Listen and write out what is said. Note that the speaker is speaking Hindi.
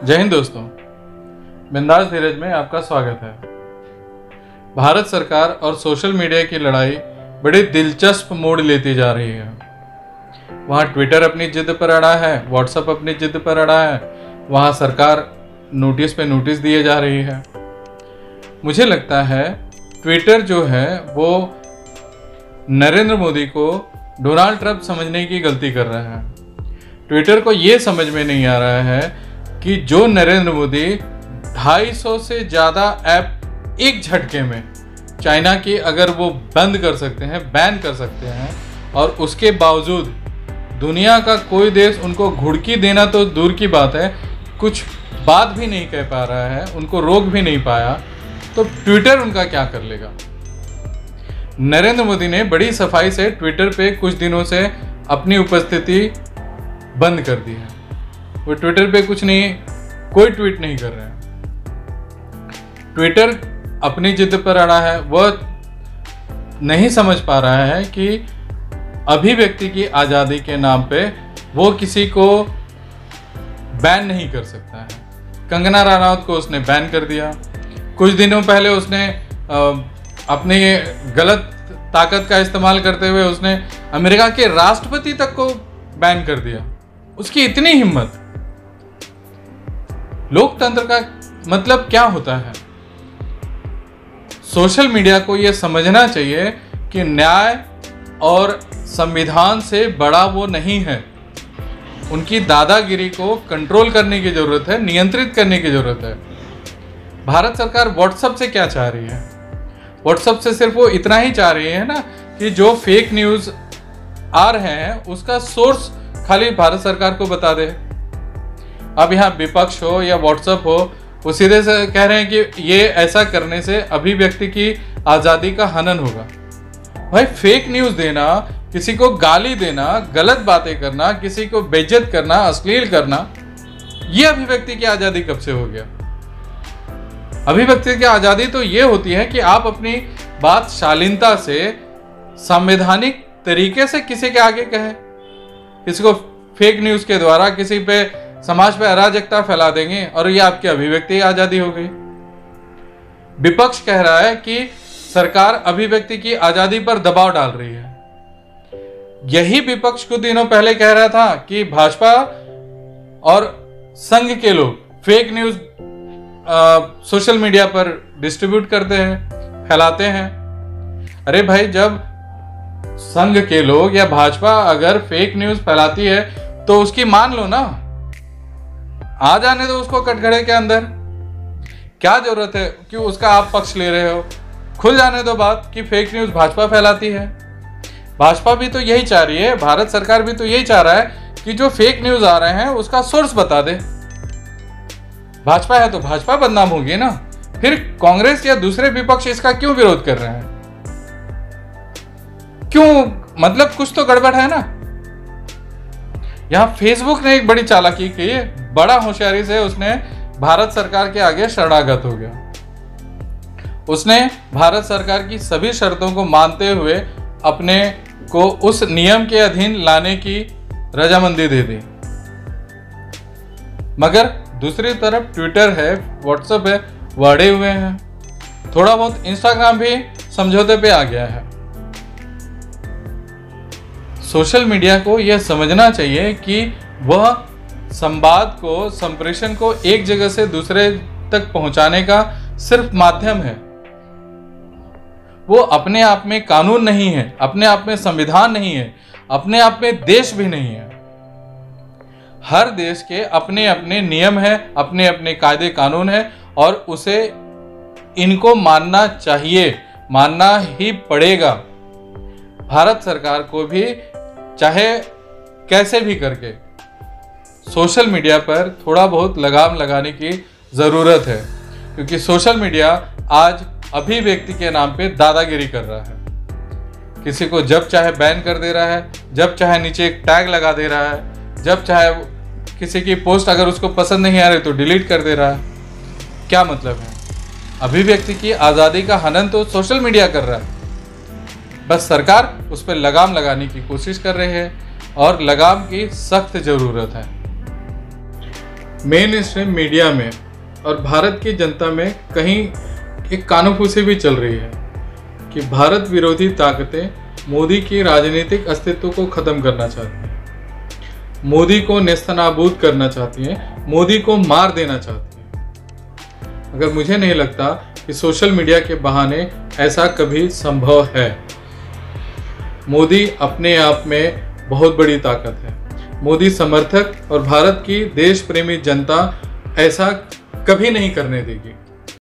जय हिंद दोस्तों, बिंदास धीरज में आपका स्वागत है। भारत सरकार और सोशल मीडिया की लड़ाई बड़ी दिलचस्प मोड़ लेती जा रही है। वहाँ ट्विटर अपनी जिद पर अड़ा है, व्हाट्सएप अपनी जिद पर अड़ा है, वहाँ सरकार नोटिस पे नोटिस दिए जा रही है। मुझे लगता है ट्विटर जो है वो नरेंद्र मोदी को डोनाल्ड ट्रंप समझने की गलती कर रहा है। ट्विटर को ये समझ में नहीं आ रहा है कि जो नरेंद्र मोदी 250 से ज़्यादा ऐप एक झटके में चाइना की अगर वो बंद कर सकते हैं, बैन कर सकते हैं, और उसके बावजूद दुनिया का कोई देश उनको घुड़की देना तो दूर की बात है, कुछ बात भी नहीं कह पा रहा है, उनको रोक भी नहीं पाया, तो ट्विटर उनका क्या कर लेगा। नरेंद्र मोदी ने बड़ी सफाई से ट्विटर पे कुछ दिनों से अपनी उपस्थिति बंद कर दी है। वो ट्विटर पे कोई ट्वीट नहीं कर रहे हैं। ट्विटर अपनी जिद पर अड़ा है। वह नहीं समझ पा रहा है कि अभिव्यक्ति की आज़ादी के नाम पे वो किसी को बैन नहीं कर सकता है। कंगना रनौत को उसने बैन कर दिया। कुछ दिनों पहले उसने अपने गलत ताकत का इस्तेमाल करते हुए उसने अमेरिका के राष्ट्रपति तक को बैन कर दिया। उसकी इतनी हिम्मत। लोकतंत्र का मतलब क्या होता है? सोशल मीडिया को यह समझना चाहिए कि न्याय और संविधान से बड़ा वो नहीं है। उनकी दादागिरी को कंट्रोल करने की जरूरत है, नियंत्रित करने की जरूरत है। भारत सरकार व्हाट्सएप से क्या चाह रही है? व्हाट्सएप से सिर्फ वो इतना ही चाह रही है ना कि जो फेक न्यूज़ आ रहे हैं उसका सोर्स खाली भारत सरकार को बता दे। अब यहाँ विपक्ष हो या व्हाट्सएप हो, वो सीधे से कह रहे हैं कि ये ऐसा करने से अभिव्यक्ति की आज़ादी का हनन होगा। भाई, फेक न्यूज़ देना, किसी को गाली देना, गलत बातें करना, किसी को बेइज्जत करना, अश्लील करना, ये अभिव्यक्ति की आज़ादी कब से हो गया? अभिव्यक्ति की आज़ादी तो ये होती है कि आप अपनी बात शालीनता से, संवैधानिक तरीके से किसी के आगे कहें। किसी को फेक न्यूज़ के द्वारा किसी पे समाज पे अराजकता फैला देंगे और ये आपकी अभिव्यक्ति आज़ादी हो गई। विपक्ष कह रहा है कि सरकार अभिव्यक्ति की आज़ादी पर दबाव डाल रही है। यही विपक्ष कुछ दिनों पहले कह रहा था कि भाजपा और संघ के लोग फेक न्यूज़ सोशल मीडिया पर डिस्ट्रीब्यूट करते हैं, फैलाते हैं। अरे भाई, जब संघ के लोग या भाजपा अगर फेक न्यूज़ फैलाती है तो उसकी मान लो ना, आ जाने दो उसको कटघरे के अंदर। क्या जरूरत है कि उसका आप पक्ष ले रहे हो? खुल जाने दो बात कि फेक न्यूज़ भाजपा फैलाती है। भाजपा भी तो यही चाह रही है, भारत सरकार भी तो यही चाह रहा है कि जो फेक न्यूज़ आ रहे हैं उसका सोर्स बता दे। भाजपा है तो भाजपा बदनाम होगी ना। फिर कांग्रेस या दूसरे विपक्ष इसका क्यों विरोध कर रहे हैं? क्यों? मतलब कुछ तो गड़बड़ है ना। यहां फेसबुक ने एक बड़ी चालाकी की, बड़ा होशियारी से उसने भारत सरकार के आगे शरणागत हो गया। उसने भारत सरकार की सभी शर्तों को मानते हुए अपने को उस नियम के अधीन लाने की रजामंदी दे दी। मगर दूसरी तरफ ट्विटर है, व्हाट्सएप है, वो अड़े हुए हैं। थोड़ा बहुत इंस्टाग्राम भी समझौते पे आ गया है। सोशल मीडिया को यह समझना चाहिए कि वह संवाद को, संप्रेषण को एक जगह से दूसरे तक पहुंचाने का सिर्फ माध्यम है। वो अपने आप में कानून नहीं है, अपने आप में संविधान नहीं है, अपने आप में देश भी नहीं है। हर देश के अपने अपने नियम है, अपने अपने कायदे कानून है, और उसे इनको मानना चाहिए, मानना ही पड़ेगा। भारत सरकार को भी चाहे कैसे भी करके सोशल मीडिया पर थोड़ा बहुत लगाम लगाने की ज़रूरत है, क्योंकि सोशल मीडिया आज अभिव्यक्ति के नाम पे दादागिरी कर रहा है। किसी को जब चाहे बैन कर दे रहा है, जब चाहे नीचे एक टैग लगा दे रहा है, जब चाहे किसी की पोस्ट अगर उसको पसंद नहीं आ रही तो डिलीट कर दे रहा है। क्या मतलब है? अभिव्यक्ति की आज़ादी का हनन तो सोशल मीडिया कर रहा है। बस सरकार उस पर लगाम लगाने की कोशिश कर रही है और लगाम की सख्त ज़रूरत है। मेन स्ट्रीम मीडिया में और भारत की जनता में कहीं एक कानाफूसी भी चल रही है कि भारत विरोधी ताकतें मोदी की राजनीतिक अस्तित्व को ख़त्म करना चाहती हैं, मोदी को नेस्तनाबूद करना चाहती हैं, मोदी को मार देना चाहती हैं। मगर मुझे नहीं लगता कि सोशल मीडिया के बहाने ऐसा कभी संभव है। मोदी अपने आप में बहुत बड़ी ताकत है। मोदी समर्थक और भारत की देश प्रेमी जनता ऐसा कभी नहीं करने देगी।